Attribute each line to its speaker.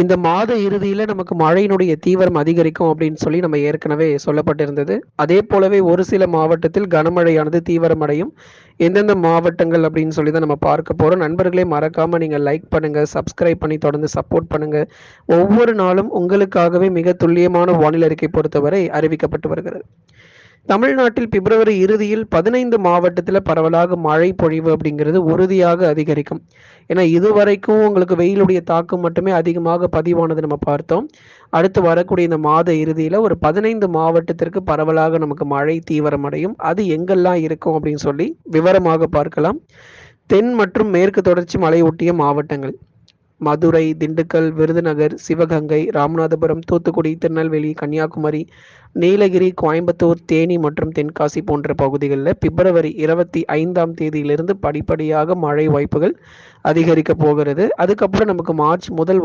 Speaker 1: இந்த மாத இறுதியில நமக்கு மழையினுடைய தீவிரம் அதிகரிக்கும் அப்படின்னு சொல்லி நம்ம ஏற்கனவே சொல்லப்பட்டிருந்தது. அதே போலவே ஒரு சில மாவட்டத்தில் கனமழையானது தீவிரமடையும். எந்தெந்த மாவட்டங்கள் அப்படின்னு சொல்லி தான் நம்ம பார்க்க போறோம். நண்பர்களே மறக்காம நீங்க லைக் பண்ணுங்க, சப்ஸ்கிரைப் பண்ணி தொடர்ந்து சப்போர்ட் பண்ணுங்க. ஒவ்வொரு நாளும் உங்களுக்காகவே மிக துல்லியமான வானிலை அறிக்கை பொறுத்தவரை அறிவிக்கப்பட்டு வருகிறது. தமிழ்நாட்டில் பிப்ரவரி இறுதியில் 15 மாவட்டத்தில் பரவலாக மழை பொழிவு அப்படிங்கிறது உறுதியாக அதிகரிக்கும். ஏன்னா இதுவரைக்கும் உங்களுக்கு வெயிலுடைய தாக்கம் மட்டுமே அதிகமாக பதிவானது நம்ம பார்த்தோம். அடுத்து வரக்கூடிய இந்த மாத இறுதியில ஒரு 15 மாவட்டத்திற்கு பரவலாக நமக்கு மழை தீவிரமடையும். அது எங்கெல்லாம் இருக்கும் அப்படின்னு சொல்லி விவரமாக பார்க்கலாம். தென் மற்றும் மேற்கு தொடர்ச்சி மலை ஒட்டிய மாவட்டங்கள் மதுரை, திண்டுக்கல், விருதுநகர், சிவகங்கை, ராமநாதபுரம், தூத்துக்குடி, திருநெல்வேலி, கன்னியாகுமரி, நீலகிரி, கோயம்புத்தூர், தேனி மற்றும் தென்காசி போன்ற பகுதிகளில் பிப்ரவரி 25ஆம் தேதியிலிருந்து படிப்படியாக மழை வாய்ப்புகள் அதிகரிக்க போகிறது. அதுக்கப்புறம் நமக்கு மார்ச் முதல்